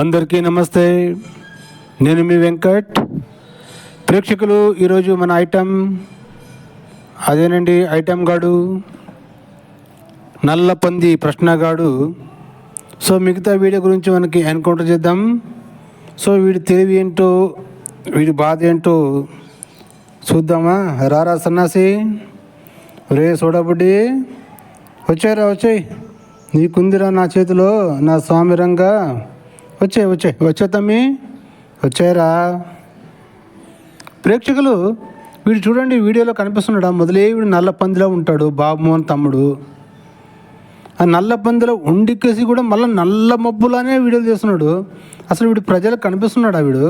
అందరికీ నమస్తే. నేను మీ వెంకట్. ప్రేక్షకులు, ఈరోజు మన ఐటెం అదేనండి, ఐటెం గాడు నల్లపంది ప్రశ్నగాడు. సో మిగతా వీడియో గురించి మనకి ఎన్కౌంటర్ చేద్దాం. సో వీడి తెలివి ఏంటో, వీడి బాధ ఏంటో చూద్దామా? రారా సన్నాసి, రే సోడాబుడ్డి, వచ్చారా, వచ్చాయి, నీకుందిరా నా చేతిలో నా స్వామిరంగా. వచ్చే తమ్మి, వచ్చారా? ప్రేక్షకులు, వీడు చూడండి, వీడియోలో కనిపిస్తున్నాడా? మొదలే వీడు నల్ల పందిలో ఉంటాడు, బాబుమోహన్ తమ్ముడు. ఆ నల్ల పందిలో ఉండికేసి కూడా మళ్ళీ నల్ల మబ్బులానే వీడియోలు చేస్తున్నాడు. అసలు వీడు ప్రజలకు కనిపిస్తున్నాడా వీడు?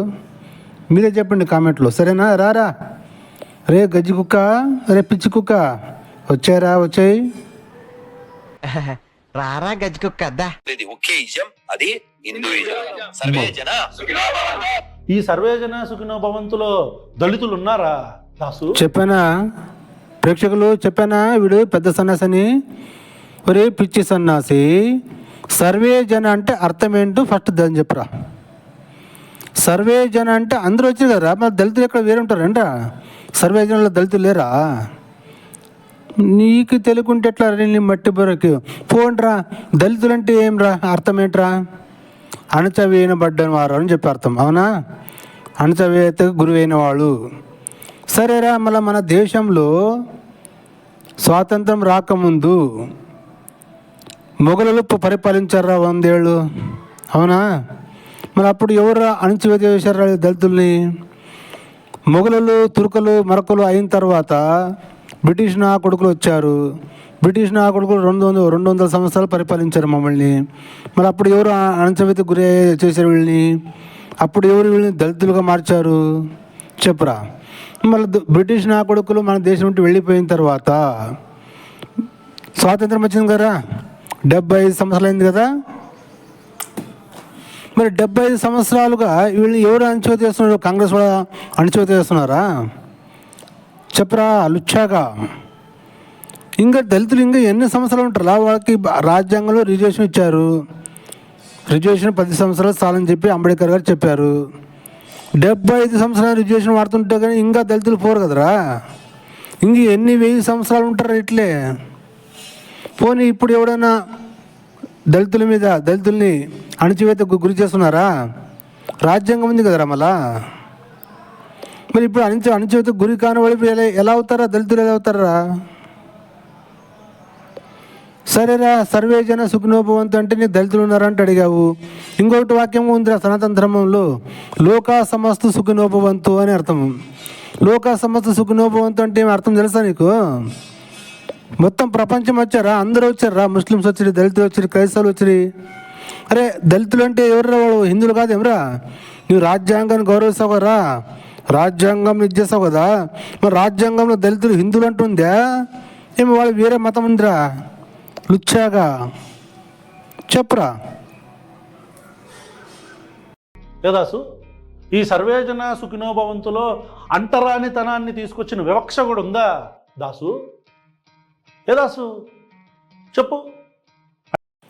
మీరే చెప్పండి కామెంట్లో, సరేనా? రారా రే గజ్జి కుక్క, రే పిచ్చి కుక్క, వచ్చారా? వచ్చాయి, రారా గజ్జి కుక్క. అది ఈ సర్వేజన సుఖినో భవంతులో దళితులు ఉన్నారా దాసు? చెప్పానా ప్రేక్షకులు, చెప్పానా వీడు పెద్ద సన్నాసని? ఒరే పిచ్చి సన్నాసి, సర్వే జన అంటే అర్థం ఏంటో ఫస్ట్ దాన్ని చెప్పరా. సర్వే జన అంటే అందరూ వచ్చారు కదా, మరి దళితులు ఎక్కడ వేరే ఉంటారంట? సర్వే జనంలో దళితులు లేరా? నీకు తెలుగుంటే ఎట్లా నీ మట్టి బొరకు పోండ్రా. దళితులు అంటే ఏం రా, అర్థం ఏంట్రా? అణచవేయబడ్డని వారు అని చెప్పి అర్థం, అవునా? అణచవేత గురువైన వాళ్ళు. సరేరా, మళ్ళీ మన దేశంలో స్వాతంత్రం రాకముందు మొఘలులు పరిపాలించారా 100 ఏళ్ళు, అవునా? మరి అప్పుడు ఎవరు అణచివేత చేశారా దళితుల్ని? మొఘలులు, తుర్కలు, మరకలు అయిన తర్వాత బ్రిటిష్ నాయకుడుకులు వచ్చారు. బ్రిటిష్ నాయకుడుకులు 200 సంవత్సరాలు పరిపాలించారు మమ్మల్ని. మరి అప్పుడు ఎవరు అణచివేత గురి చేశారు వీళ్ళని? అప్పుడు ఎవరు వీళ్ళని దళితులుగా మార్చారు చెప్పురా. మళ్ళీ బ్రిటిష్ నాయకుడుకులు మన దేశం నుండి వెళ్ళిపోయిన తర్వాత స్వాతంత్రం వచ్చింది కదా, 75 సంవత్సరాలు అయింది కదా. మరి 75 సంవత్సరాలుగా వీళ్ళని ఎవరు అణచివేత చేస్తున్నారు? కాంగ్రెస్ వాళ్ళు అణచివేత చేస్తున్నారా? చెప్పరా లుచ్చాగా. ఇంకా దళితులు ఇంకా ఎన్ని సంవత్సరాలు ఉంటారా? వాళ్ళకి రాజ్యాంగంలో రిజర్వేషన్ ఇచ్చారు. రిజర్వేషన్ 10 సంవత్సరాలు చాలని చెప్పి అంబేద్కర్ గారు చెప్పారు. 75 సంవత్సరాలు రిజర్వేషన్ వాడుతుంటే కానీ ఇంకా దళితులు పోరు కదరా. ఇంక ఎన్ని 1000 సంవత్సరాలు ఉంటారా ఇట్లే? పోనీ ఇప్పుడు ఎవడైనా దళితుల్ని అణచివేత గురి చేస్తున్నారా? రాజ్యాంగం ఉంది కదరా మళ్ళా. మరి ఇప్పుడు అణచివేత గురి కాని వాళ్ళు ఎలా అవుతారా? దళితులు ఎలా అవుతారా? సరేరా, సర్వేజన సుఖినోభవంతు అంటే నీ దళితులు ఉన్నారంటే అడిగావు. ఇంకొకటి వాక్యం ఉందిరా సనాతన ధర్మంలో, లోకా సమస్త సుఖినోభవంతు అని అర్థం. లోకా సమస్త సుఖినోభవంతు అంటే ఏమి అర్థం తెలుసా నీకు? మొత్తం ప్రపంచం వచ్చారా, అందరూ వచ్చారా, ముస్లిమ్స్ వచ్చి, దళితులు వచ్చి, క్రైస్తవులు వచ్చి. అరే దళితులు అంటే ఎవరురా? వాడు హిందువులు కాదు ఏమరా? నువ్వు రాజ్యాంగాన్ని గౌరవిస్తావు కదరా, రాజ్యాంగం ఇచ్చేస్తావు కదా. మరి రాజ్యాంగంలో దళితులు హిందువులు అంటుందా ఏమి? వాళ్ళు వేరే మతం ఉందిరా లుచ్చాగా, చెప్పురా. దాసు, ఈ సర్వేజన సుఖినో భవంతులో అంటరానితనాన్ని తీసుకొచ్చిన వివక్ష కూడా ఉందా దాసు? దాసు చెప్పు.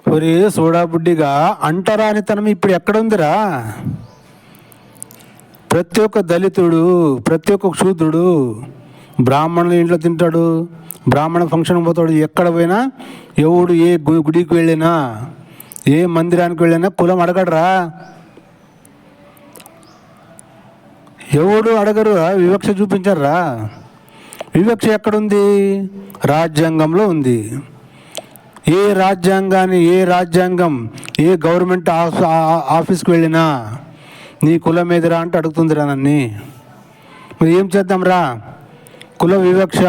ఒరే సోడాబుడ్డిగా, అంటరానితనం ఇప్పుడు ఎక్కడుందిరా? ప్రతి ఒక్క దళితుడు, ప్రతి ఒక్క శూద్రుడు బ్రాహ్మణుల ఇంట్లో తింటాడు, బ్రాహ్మణ ఫంక్షన్కి పోతాడు. ఎక్కడ పోయినా, ఎవడు ఏ గుడికి వెళ్ళినా, ఏ మందిరానికి వెళ్ళినా కులం అడగడరా. ఎవడు అడగరు, వివక్ష చూపించర్రా. వివక్ష ఎక్కడుంది? రాజ్యాంగంలో ఉంది. ఏ రాజ్యాంగం ఏ గవర్నమెంట్ ఆఫీస్కి వెళ్ళినా నీ కులం ఏదిరా అంటే అడుగుతుందిరా నన్ను. మరి ఏం చేద్దాంరా? కుల వివక్ష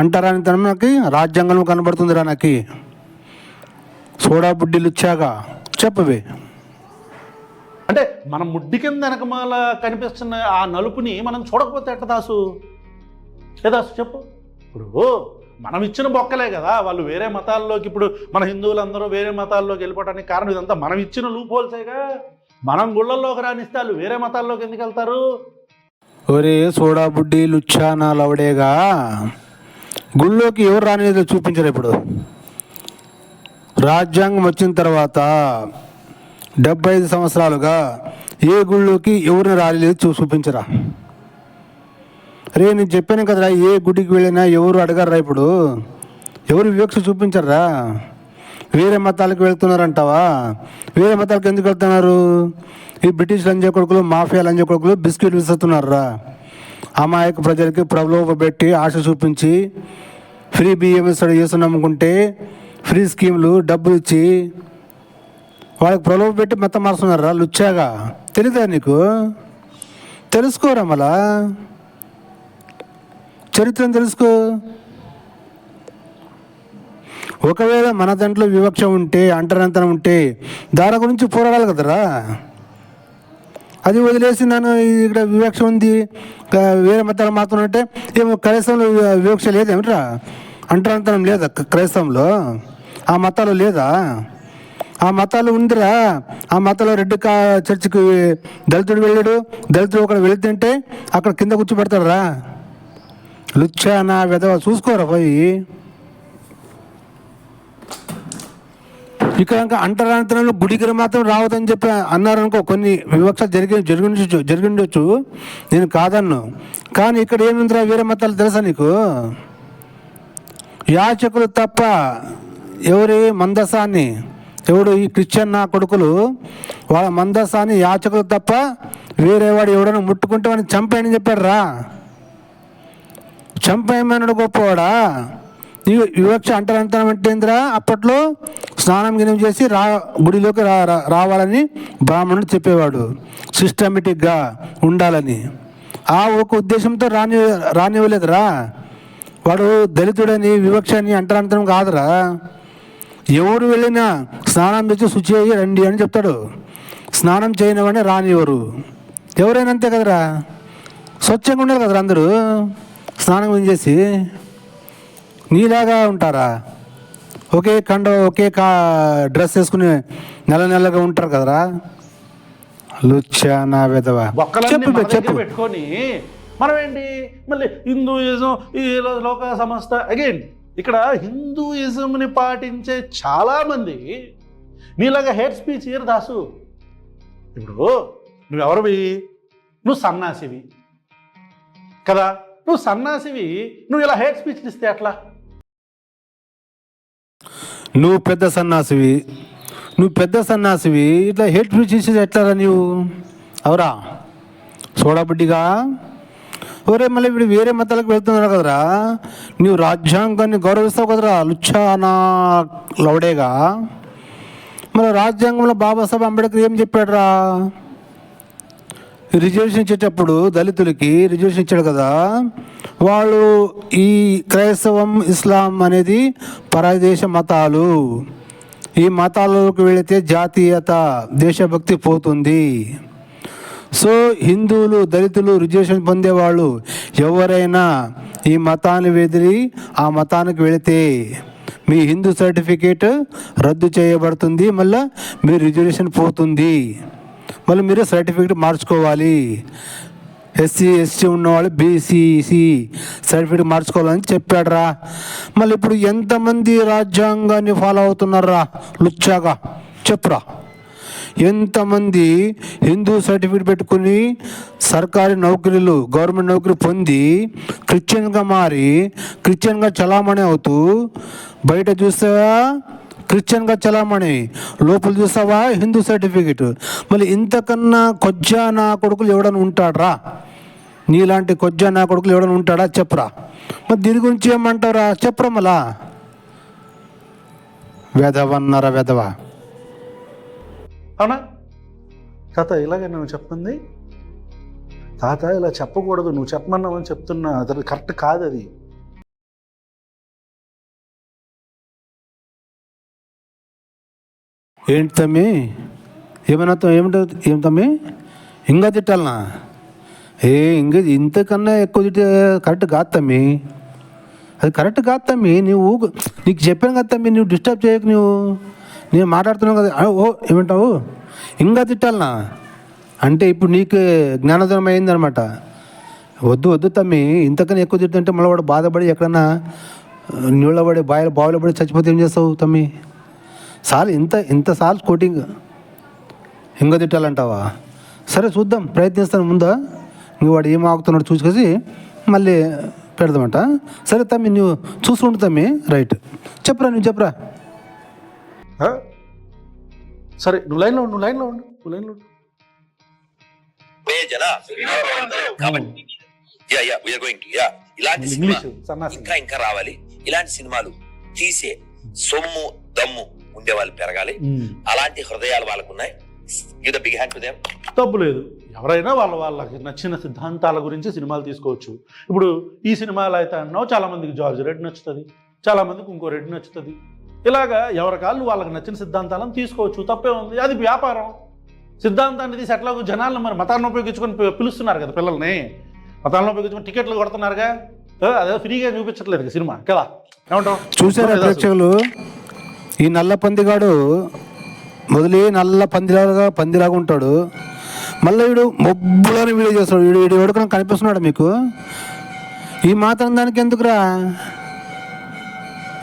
అంటారానితనం నాకు రాజ్యాంగంలో కనబడుతుందిరా నాకు. సోడా బుడ్డిలు ఇచ్చాగా చెప్పవే. అంటే మన ముడ్డి కింద వెనకమాల కనిపిస్తున్న ఆ నలుపుని మనం చూడకపోతే ఎట్ట దాసు? దాసు చెప్పు. ఇప్పుడు మనం ఇచ్చిన బొక్కలే కదా వాళ్ళు వేరే మతాల్లోకి, ఇప్పుడు మన హిందువులందరూ వేరే మతాల్లోకి వెళ్ళిపోవడానికి కారణం ఇదంతా మనం ఇచ్చిన లూప్ హోల్సేగా. మనం గుళ్ళల్లోకి రానిస్తే వాళ్ళు వేరే మతాల్లోకి ఎందుకు వెళ్తారు? ఒరే సోడా బుడ్డి లుచ్చా నా లవడేగా, గుళ్ళోకి ఎవరు రానిదో చూపించరు. ఇప్పుడు రాజ్యాంగం వచ్చిన తర్వాత 75 సంవత్సరాలుగా ఏ గుళ్ళోకి ఎవరిని రాలేదు చూపించరా. రే నేను చెప్పాను కదరా, ఏ గుడికి వెళ్ళినా ఎవరు అడగర్రా, ఇప్పుడు ఎవరు వివక్ష చూపించరా. వేరే మతాలకు వెళ్తున్నారంటావా? వేరే మతాలకు ఎందుకు వెళ్తున్నారు? ఈ బ్రిటిష్ లంజా కొడుకులు, మాఫియా లంజా కొడుకులు బిస్కెట్లు విసురుతున్నారా. అమాయక ప్రజలకి ప్రలోభ పెట్టి ఆశ చూపించి ఫ్రీ బియ్యం ఇస్తాడు చేసి నమ్ముకుంటే ఫ్రీ స్కీములు డబ్బులు ఇచ్చి వాళ్ళకి ప్రలోభ పెట్టి మతం మారుస్తున్నారా. లుచ్చాగా తెలీదా నీకు? తెలుసుకోరా, మళ్ళా చరిత్రను తెలుసుకో. ఒకవేళ మన దాంట్లో వివక్ష ఉంటే, అంటరంతనం ఉంటే దాని గురించి పోరాడాలి కదరా. అది వదిలేసి నన్ను ఇక్కడ వివక్ష ఉంది, వేరే మతాలు మాత్రం అంటే ఏమో క్రైస్తవంలో వివక్ష లేదేమిట్రా? అంటరంతనం లేదా క్రైస్తవంలో? ఆ మతాలు లేదా? ఆ మతాలు ఉందిరా. ఆ మతాలో రెడ్డి చర్చికి దళితుడు వెళ్ళాడు, దళితుడు ఒకడు వెళుతుంటే అక్కడ కింద కూర్చోబెడతారా. లుచ్చా నా విధవ చూసుకోరా పోయి. ఇక్కడ ఇంకా అంటరాంతరంలో గుడికి మాత్రం రావద్దని చెప్పి అన్నారనుకో, కొన్ని వివక్ష జరిగిండొచ్చు, నేను కాదన్ను. కానీ ఇక్కడ ఏముందిరా, వేరే మతాలు తెలుసా నీకు? యాచకులు తప్ప ఎవరి మందసాన్ని, ఎవడు ఈ క్రిస్టియన్ నా కొడుకులు వాళ్ళ మందసాన్ని యాచకులు తప్ప వేరేవాడు ఎవడైనా ముట్టుకుంటే వాడిని చంపేయని చెప్పాడు రా. చంపేయమన్నాడు గొప్పవాడా? ఈ వివక్ష అంటరంతనం అంటే ఏందిరా? అప్పట్లో స్నానం గినం చేసి గుడిలోకి రావాలని బ్రాహ్మణుడు చెప్పేవాడు, సిస్టమేటిక్గా ఉండాలని. ఆ ఒక ఉద్దేశంతో రానివ్వలేదురా. వాడు దళితుడని వివక్ష అని అంటరంతరం కాదురా. ఎవరు వెళ్ళినా స్నానం చేసి శుచి అయ్యి రండి అని చెప్తాడు. స్నానం చేయనివని రానివ్వరు. ఎవరైనా అంతే కదరా, స్వచ్ఛంగా ఉండాలి కదరా అందరూ. స్నానం ఏం చేసి నీలాగా ఉంటారా? ఒకే ఒకే డ్రెస్ వేసుకుని నెలగా ఉంటారు కదరా. లుచ్చా నా విధవ. చెప్పు పెట్టుకొని మనం ఏంటి మళ్ళీ హిందూయిజం, ఈ లోక సంస్థ. అగైన్ ఇక్కడ హిందూయిజంని పాటించే చాలామంది నీలాగా హేట్ స్పీచ్ ఇయర్ దాసు. ఇప్పుడు నువ్వెవరివి? నువ్వు సన్నాసివి కదా, నువ్వు సన్నాసివి, నువ్వు ఇలా హేట్ స్పీచ్లు ఇస్తే అట్లా? నువ్వు పెద్ద సన్నాసివి ఇట్లా హేట్ స్పీచ్ ఇచ్చేది ఎట్లారా నీవు? అవరా సోడాబుడ్డిగా. ఒరే మళ్ళీ ఇప్పుడు వేరే మతాలకు వెళ్తున్నారు కదరా, నువ్వు రాజ్యాంగాన్ని గౌరవిస్తావు కదరా లుచ్చా నా లవడేగా. మరి రాజ్యాంగంలో బాబాసాహెబ్ అంబేద్కర్ ఏం చెప్పాడురా? రిజర్వేషన్ ఇచ్చేటప్పుడు దళితులకి రిజర్వేషన్ ఇచ్చాడు కదా, వాళ్ళు ఈ క్రైస్తవం, ఇస్లాం అనేది పరదేశ మతాలు. ఈ మతాలకు వెళితే జాతీయత, దేశభక్తి పోతుంది. సో హిందువులు, దళితులు రిజర్వేషన్ పొందేవాళ్ళు ఎవరైనా ఈ మతాన్ని వెదిరి ఆ మతానికి వెళితే మీ హిందూ సర్టిఫికేట్ రద్దు చేయబడుతుంది, మళ్ళీ మీ రిజర్వేషన్ పోతుంది, మళ్ళీ మీరు సర్టిఫికేట్ మార్చుకోవాలి. ఎస్సీ ఎస్టీ ఉన్నవాళ్ళు బీసీసీ సర్టిఫికేట్ మార్చుకోవాలని చెప్పాడురా. మళ్ళీ ఇప్పుడు ఎంతమంది రాజ్యాంగాన్ని ఫాలో అవుతున్నారా లుచ్చాగా చెప్పురా. ఎంతమంది హిందూ సర్టిఫికేట్ పెట్టుకుని సర్కారీ నౌకరీలు, గవర్నమెంట్ నౌకరీ పొంది క్రిస్టియన్గా మారి క్రిస్టియన్గా చలామణి అవుతూ బయట చూస్తావా క్రిస్టియన్గా చలామణి, లోపల చూస్తావా హిందూ సర్టిఫికేట్. మళ్ళీ ఇంతకన్నా కొజ్జా నా కొడుకులు ఎవడని ఉంటాడరా? నీలాంటి కొజ్జా నా కొడుకులు ఎవడని ఉంటాడా చెప్పురా. మరి దీని గురించి ఏమంటారా చెప్పురా. మళ్ళా వెధవన్నారా వెధవ. అవునా తాత? ఇలాగే నువ్వు చెప్తుంది తాత, ఇలా చెప్పకూడదు, నువ్వు చెప్పమన్నావని చెప్తున్నా, అది కరెక్ట్ కాదు. అది ఏంటి తమ్మి? ఏమన్నా ఏం తమ్మి? ఇంకా తిట్టాలనా? ఇంకా ఇంతకన్నా ఎక్కువ తిట్టే కరెక్ట్ కాదు తమ్మి, అది కరెక్ట్ కాదు తమ్మి. నీకు చెప్పాను కదా తమ్మి, నువ్వు డిస్టర్బ్ చేయకు. నేను మాట్లాడుతున్నావు కదా. ఓ ఏమంటావు? ఇంకా తిట్టాలనా అంటే ఇప్పుడు నీకు జ్ఞానోదయం అయిందనమాట. వద్దు తమ్మి, ఇంతకన్నా ఎక్కువ తిట్టుంటే మళ్ళీ వాడు బాధపడి ఎక్కడన్నా నీళ్ళ పడి బావిలో పడి చచ్చిపోతే ఏం చేస్తావు తమ్మి? ఇంత సార్లు కోటింగ్ ఇంకా తిట్టాలంటావా? సరే చూద్దాం, ప్రయత్నిస్తాను. ముందా ఇంక వాడు ఏం ఆగుతున్నాడు చూసుకొసి మళ్ళీ పెడదామంట. సరే తమ్మి, నువ్వు చూసుకుంటు తమ్మి. రైట్, చెప్పరా, నువ్వు చెప్పరా. ఆ? సరే నువ్వు లైన్లో ఉండు, జన కాబట్టి వీఆర్ గోయింగ్ టు ఇలాంటి సినిమా ఇంగ్లీష్ సన్నాసి. ఇంకా రావాలి. ఇలాంటి సినిమాలు తీసే సొమ్ము దమ్ము ఉండే వాళ్ళు పెరగాలి. అలాంటి హృదయాలు వాళ్ళకు ఉన్నాయి. Give the big hand to them. తప్పు లేదు, ఎవరైనా వాళ్ళకి నచ్చిన సిద్ధాంతాల గురించి సినిమాలు తీసుకోవచ్చు. ఇప్పుడు ఈ సినిమాలు అయితే అన్నావు, చాలా మందికి జార్జ్ రెడ్ నచ్చుతుంది, చాలా మందికి ఇంకో రెడ్ నచ్చుతుంది. ఇలాగా ఎవరి కాళ్ళు వాళ్ళకి నచ్చిన సిద్ధాంతాలను తీసుకోవచ్చు, తప్పే ఉంది. అది వ్యాపారం. సిద్ధాంతాన్ని తీసి ఎట్లాగో జనాలను మరి మతాలను ఉపయోగించుకొని పిలుస్తున్నారు కదా, పిల్లల్ని మతాలను ఉపయోగించుకొని టికెట్లు కొడుతున్నారుగా. అదే ఫ్రీగా చూపించట్లేదు సినిమా కదా, ఏమంటావు? చూసారా ప్రేక్షకులు, ఈ నల్ల పందిగాడు మొదలే నల్ల పందిలాగా ఉంటాడు, మళ్ళీ వీడు మొబ్బులోనే వీడియో చేస్తాడు. వీడు ఎవడుకొని కనిపిస్తున్నాడు మీకు? ఈ మాత్రం దానికి ఎందుకురా?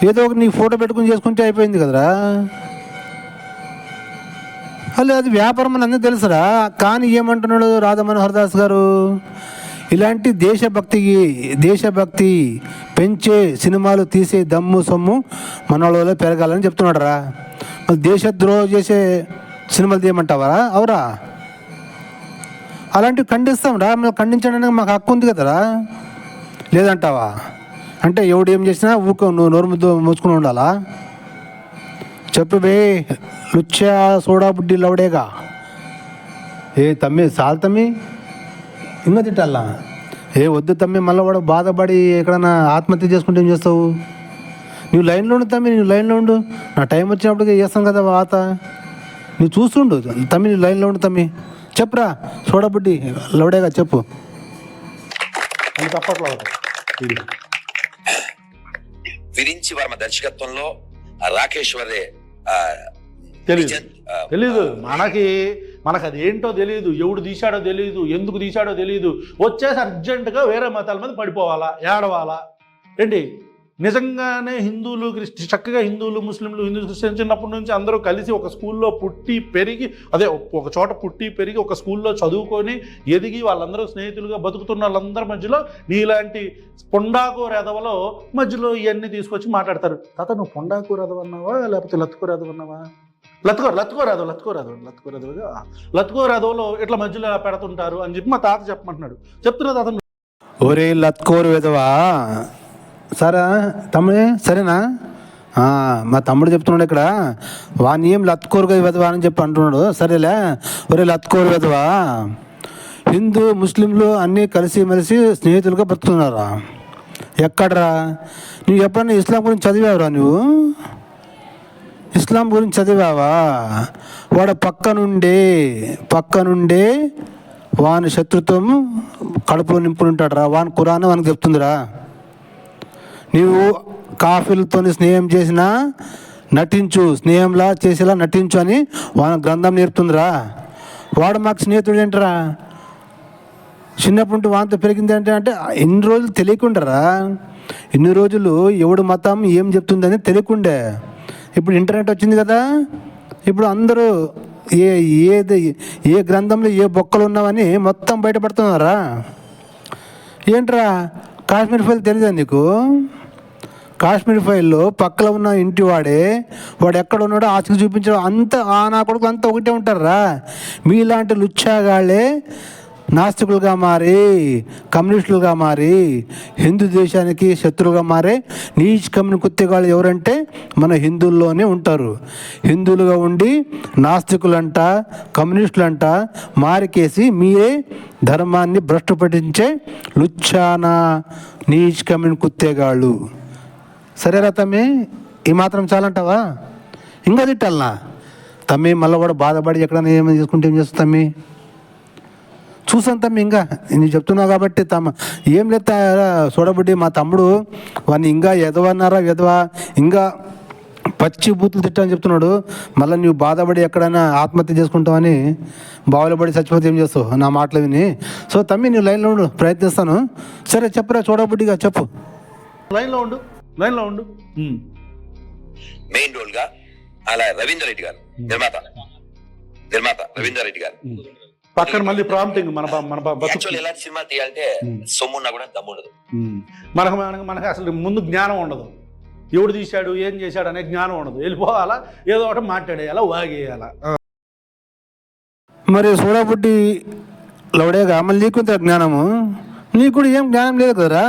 ఏదో ఒక నీ ఫోటో పెట్టుకుని చేసుకుంటే అయిపోయింది కదరా. అలా అది వ్యాపారం అని అందరూ తెలుసురా. కానీ ఏమంటున్నాడు రాధా మనోహర్ దాస్ గారు? ఇలాంటి దేశభక్తి పెంచే సినిమాలు తీసే దమ్ము సొమ్ము మన వాళ్ళలో పెరగాలని చెప్తున్నాడు రా. మరి దేశద్రోహం చేసే సినిమాలు తీయమంటావా? అవురా? అలాంటివి ఖండిస్తాం రా, మేము ఖండించడానికి మాకు హక్కు ఉంది కదరా. లేదంటావా? అంటే ఎవడు ఏం చేసినా నువ్వు నోరు ముద్దు మూసుకుని ఉండాలా? చెప్పు బే లుచ్చా సోడా బుడ్డి లవడేగా. ఏ తమ్మి చాలు తమ్మి, ఇంకా తిట్టాలా? వద్దు తమ్మి, మళ్ళీ వాడు బాధపడి ఎక్కడన్నా ఆత్మహత్య చేసుకుంటే ఏం చేస్తావు? నువ్వు లైన్లో ఉండు తమ్మి, నువ్వు లైన్లో ఉండు. నా టైం వచ్చినప్పటికీ చేస్తాం కదా వాత. నువ్వు చూస్తుండు తమ్మి, నువ్వు లైన్లో ఉండు తమ్మి. చెప్పురా సోడా బుడ్డి లవడేగా, చెప్పు. అని తప్పట్లో విరించి వర్మ దర్శకత్వంలో రాకేష్ వర్రే తెలీదు మనకు అది ఏంటో తెలియదు, ఎవడు తీశాడో తెలియదు, ఎందుకు తీశాడో తెలియదు. వచ్చేసి అర్జెంటుగా వేరే మతాల మీద పడిపోవాలా, ఏడవాలా ఏంటి? నిజంగానే హిందువులు చక్కగా హిందువులు ముస్లింలు హిందూ క్రిస్టియన్ చిన్నప్పటి నుంచి అందరూ కలిసి ఒక స్కూల్లో పుట్టి పెరిగి, అదే ఒక చోట పుట్టి పెరిగి ఒక స్కూల్లో చదువుకొని ఎదిగి వాళ్ళందరూ స్నేహితులుగా బతుకుతున్న వాళ్ళందరి మధ్యలో నీలాంటి పొండాకూర ఎదవలో మధ్యలో ఇవన్నీ తీసుకొచ్చి మాట్లాడతారు. తాత నువ్వు పొండాకూర ఎదవన్నావా లేకపోతే లత్కూర ఎదవన్నావా? లత్కోరాదవలో ఇట్లా మధ్యలో పెడుతుంటారు అని చెప్పి మా తాత చెప్పమంటున్నాడు. చెప్తున్నా తాత. ఒరే లత్కోరు వెదవా, సరే తమ్ముడే, సరేనా? మా తమ్ముడు చెప్తున్నాడు ఇక్కడ, వాని ఏం లత్కోరుగా వెదవా అని చెప్పి అంటున్నాడు. సరేలే, ఒరే లత్కోరు వెదవా, హిందూ ముస్లింలు అన్నీ కలిసిమెలిసి స్నేహితులుగా బతుకుతున్నారా? ఎక్కడరా? నువ్వు ఎప్పుడన్నా ఇస్లాం గురించి చదివావురా? నువ్వు ఇస్లాం గురించి చదివావా? వాడు పక్క నుండే వాని శత్రుత్వం కడుపులో నింపుకుంటాడు రా. వాని ఖురాన్ వానికి చెప్తుందిరా. నీవు కాఫీలతో స్నేహం చేసినా నటించు, స్నేహంలా చేసేలా నటించు అని వాని గ్రంథం నేర్పుతుందిరా. వాడు మాకు స్నేహితుడు ఏంటరా? చిన్నప్పుడు వాంతో పెరిగింది అంటే ఎన్ని రోజులు తెలియకుండారా, ఇన్ని రోజులు ఎవడు మతం ఏం చెప్తుందని తెలియకుండే. ఇప్పుడు ఇంటర్నెట్ వచ్చింది కదా, ఇప్పుడు అందరూ ఏ గ్రంథంలో ఏ బొక్కలు ఉన్నావని మొత్తం బయటపడుతున్నారా. ఏంట్రా కాశ్మీర్ ఫైల్ తెలియదా నీకు? కాశ్మీర్ ఫైల్లో పక్కన ఉన్న ఇంటి వాడు ఎక్కడ ఉన్నాడో ఆచకు చూపించడం అంత నా కొడుకు అంతా ఒకటే ఉంటారా. మీలాంటి లుచ్చాగాళ్ళే నాస్తికులుగా మారి కమ్యూనిస్టులుగా మారి హిందూ దేశానికి శత్రువుగా మారే నీచ్ కమ్యూని కుత్తేగాళ్ళు ఎవరంటే మన హిందువుల్లోనే ఉంటారు. హిందువులుగా ఉండి నాస్తికులంట కమ్యూనిస్టులంట మారికేసి మీరే ధర్మాన్ని భ్రష్టు పట్టించే లుచ్చానా నీచ్ కమ్యూని కుత్తేగాళ్ళు. సరేరా తమ్మి, ఈ మాత్రం చాలంటావా? ఇంకా తిట్టాలనా తమ్మి? మళ్ళీ కూడా బాధపడి ఎక్కడైనా ఏమైనా చేసుకుంటే ఏం చేస్తా తమ్మి? చూసాను తమ్మి, ఇంకా నేను చెప్తున్నావు కాబట్టి ఏం లేదా చూడబుడ్డి, మా తమ్ముడు వాడిని ఇంకా ఎదవన్నారా ఎదవా, ఇంకా పచ్చి బూతులు తిట్టని చెప్తున్నాడు. మళ్ళీ నువ్వు బాధపడి ఎక్కడైనా ఆత్మహత్య చేసుకుంటావని బావులు పడి చచ్చిపోతే ఏం చేస్తావు నా మాటలు విని. సో తమ్మి నువ్వు లైన్లో ఉండు, ప్రయత్నిస్తాను. సరే చెప్పరా చూడబుడ్డిగా, చెప్పు. లైన్లో ఉండు. మెయిన్ రోల్ గా అలా రవీంద్ర రెడ్డి గారు నిర్మాత, నిర్మాత రవీందర్ రెడ్డి గారు. పక్కన మళ్ళీ ప్రాంప్టింగ్ మన యాక్చువల్ ఎలాంటి సినిమా తీయాలంటే సొమ్మున్నా కూడా దమ్ము ఉండదు. మనకు అసలు ముందు జ్ఞానం ఉండదు. ఎవడు తీశాడు, ఏం చేశాడు అనే జ్ఞానం ఉండదు. వెళ్ళిపోవాలా, ఏదో ఒకటి మాట్లాడేయాలా, వాగేయాలా. మరి సోడాబుడ్డి లవడేగా మళ్ళీ నీకుంత జ్ఞానము, నీకు కూడా ఏం జ్ఞానం లేదు కదరా.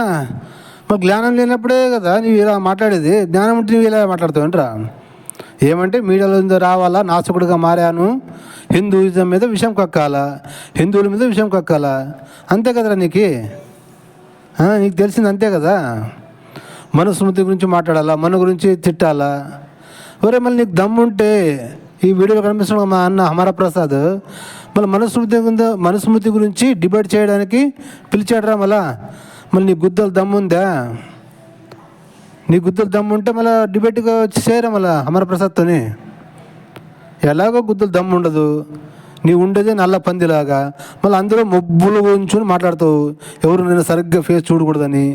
మరి జ్ఞానం లేనప్పుడే కదా నీవు ఇలా మాట్లాడేది. జ్ఞానం ఉంటే నువ్వు ఇలా మాట్లాడుతావు ఏంట్రా? ఏమంటే మీడియాలో రావాలా, నాస్తికుడిగా మారాను, హిందూయిజం మీద విషయం కక్కాలా, హిందువుల మీద విషయం కక్కాలా, అంతే కదరా నీకు. నీకు తెలిసింది అంతే కదా. మనుస్మృతి గురించి మాట్లాడాలా, మన గురించి తిట్టాలా. ఒరే మళ్ళీ నీకు దమ్ముంటే ఈ వీడియోలో కనిపిస్తున్నాడు మా అన్న అమర ప్రసాద్, మళ్ళీ మనుస్మృతి గురించి డిబేట్ చేయడానికి పిలిచాడురా. మళ్ళీ నీ గుద్దలు దమ్ముందా? నీ గుద్దలు దమ్ముంటే మళ్ళీ డిబేట్గా వచ్చి చేయరా మళ్ళీ అమర ప్రసాద్తోని. ఎలాగో గుద్దలు దమ్ము ఉండదు, నీ ఉండేదే నల్ల పందిలాగా. మళ్ళీ అందరూ మొబ్బులు ఉంచుని మాట్లాడతావు, ఎవరు నేను సరిగ్గా ఫేస్ చూడకూడదని.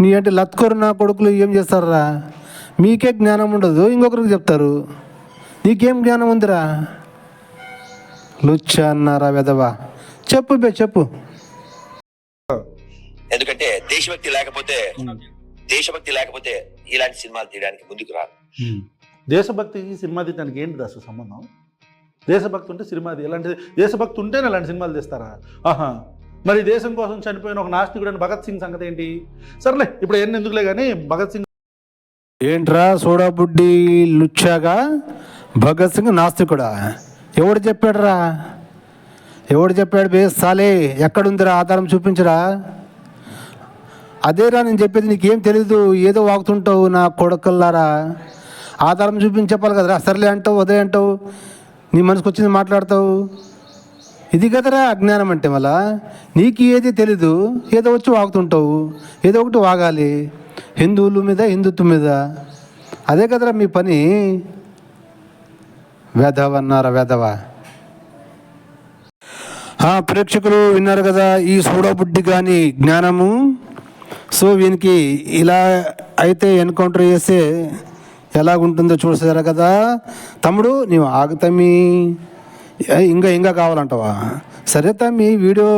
నీ అంటే లత్కోరు నా కొడుకులు ఏం చేస్తారా? మీకే జ్ఞానం ఉండదు, ఇంకొకరికి చెప్తారు. నీకేం జ్ఞానం ఉందిరా? లుచ్చా అన్నారా వెదవా? చెప్పు. ఎందుకంటే దేశభక్తి లేకపోతే ఇలాంటి సినిమాలు తీయడానికి ముందుకు రాదు. దేశభక్తికి సినిమా తీయడానికి ఏంటి అసలు సంబంధం? దేశభక్తి ఉంటే సినిమా ఎలాంటి దేశభక్తి ఉంటేనే అలాంటి సినిమాలు తీస్తారా? మరి దేశం కోసం చనిపోయిన ఒక నాస్తికుడైన భగత్ సింగ్ సంగతి ఏంటి? సర్లే, ఇప్పుడు ఎన్ని ఎందుకులే కానీ భగత్ సింగ్ ఏంట్రా సోడాబుడ్డి లుచ్చాగా భగత్ సింగ్ నాస్తికుడా? ఎవడు చెప్పాడురా? ఎవడు చెప్పాడు? సాలే, ఎక్కడుందిరా ఆధారం చూపించరా? అదేరా నేను చెప్పేది, నీకేం తెలీదు, ఏదో వాగుతుంటావు నా కొడుకల్లారా. ఆధారం చూపించి చెప్పాలి కదరా. సర్లే అంటావు, అదే అంటావు, నీ మనసుకు వచ్చింది మాట్లాడతావు. ఇది కదరా అజ్ఞానం అంటే. మళ్ళా నీకు ఏది తెలీదు, ఏదో వచ్చి వాగుతుంటావు, ఏదో ఒకటి వాగాలి హిందువుల మీద, హిందుత్వం మీద. అదే కదరా మీ పని. వెధవన్నారా వెధవ. ప్రేక్షకులు విన్నారు కదా ఈ సోడాబుడ్డి కానీ జ్ఞానము. సో వీనికి ఇలా అయితే ఎన్కౌంటర్ చేస్తే ఎలాగుంటుందో చూసారా కదా. తమ్ముడు నీవు ఆగుతమ్మి, ఇంకా కావాలంటావా? సరే తమ్మి, వీడియో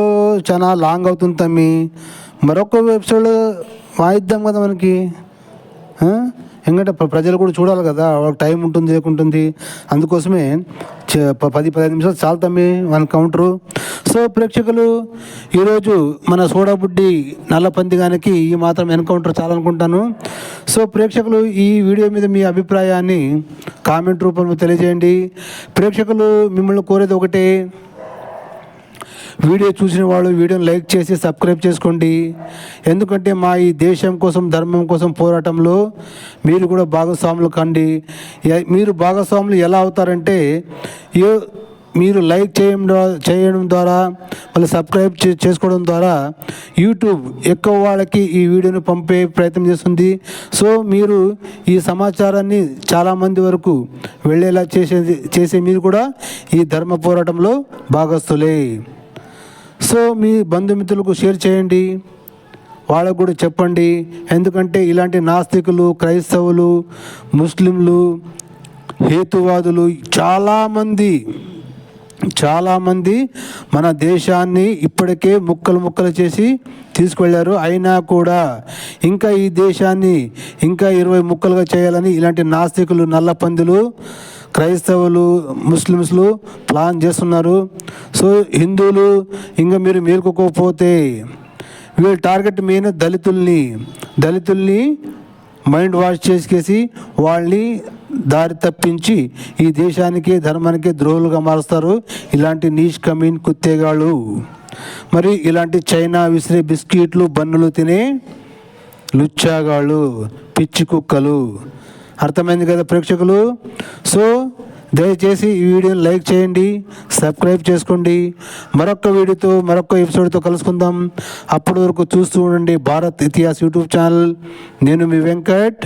చాలా లాంగ్ అవుతుంది తమ్మి, మరొక ఎపిసోడ్ వాయిద్దాం కదా మనకి. ఎందుకంటే ప్రజలు కూడా చూడాలి కదా, వాళ్ళకి టైం ఉంటుంది లేకుంటుంది. అందుకోసమే 10-15 నిమిషాలు చాలు తమ్మి మన కౌంటరు. సో ప్రేక్షకులు, ఈరోజు మన సోడాబుడ్డి నల్లపందిగానికి ఈ మాత్రం ఎన్కౌంటర్ చాలనుకుంటాను. సో ప్రేక్షకులు, ఈ వీడియో మీద మీ అభిప్రాయాన్ని కామెంట్ రూపంలో తెలియజేయండి. ప్రేక్షకులు మిమ్మల్ని కోరేది ఒకటే, వీడియో చూసిన వాళ్ళు వీడియోని లైక్ చేసి సబ్స్క్రైబ్ చేసుకోండి. ఎందుకంటే మా ఈ దేశం కోసం, ధర్మం కోసం పోరాటంలో మీరు కూడా భాగస్వాములు కండి. మీరు భాగస్వాములు ఎలా అవుతారంటే, మీరు లైక్ చేయడం ద్వారా, మళ్ళీ సబ్స్క్రైబ్ చేసుకోవడం ద్వారా యూట్యూబ్ ఎక్కువ వాళ్ళకి ఈ వీడియోను పంపే ప్రయత్నం చేస్తుంది. సో మీరు ఈ సమాచారాన్ని చాలామంది వరకు వెళ్ళేలా చేసే మీరు కూడా ఈ ధర్మ పోరాటంలో భాగస్తులే. సో మీ బంధుమిత్రులకు షేర్ చేయండి, వాళ్ళకు కూడా చెప్పండి. ఎందుకంటే ఇలాంటి నాస్తికులు, క్రైస్తవులు, ముస్లింలు, హేతువాదులు చాలామంది మన దేశాన్ని ఇప్పటికే ముక్కలు చేసి తీసుకువెళ్ళారు. అయినా కూడా ఇంకా ఈ దేశాన్ని ఇంకా 20 ముక్కలుగా చేయాలని ఇలాంటి నాస్తికులు, నల్లపందులు, క్రైస్తవులు, ముస్లిమ్స్లు ప్లాన్ చేస్తున్నారు. సో హిందువులు ఇంకా మీరు మేలుకోకపోతే వీళ్ళు టార్గెట్ మెయిన్ దళితుల్ని మైండ్ వాష్ చేసి వాళ్ళని దారి తప్పించి ఈ దేశానికి, ధర్మానికి ద్రోహులుగా మారుస్తారు ఇలాంటి నీచ్ కమీన్ కుత్తేగాళ్ళు. మరి ఇలాంటి చైనా విసిరే బిస్కెట్లు, బన్నులు తినే లుచ్చాగాళ్ళు, పిచ్చి కుక్కలు. అర్థమైంది కదా ప్రేక్షకులు. సో దయచేసి ఈ వీడియోని లైక్ చేయండి, సబ్స్క్రైబ్ చేసుకోండి. మరొక వీడియోతో, మరొక ఎపిసోడ్తో కలుసుకుందాం. అప్పటి వరకు చూస్తూ ఉండండి భారత్ ఇతిహాస్ యూట్యూబ్ ఛానల్. నేను మీ వెంకట్.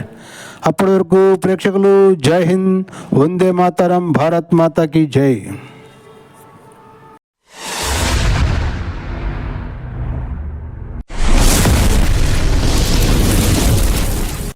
అప్పటి వరకు ప్రేక్షకులు జై హింద్, వందే మాతరం, భారత్ మాతాకి జై.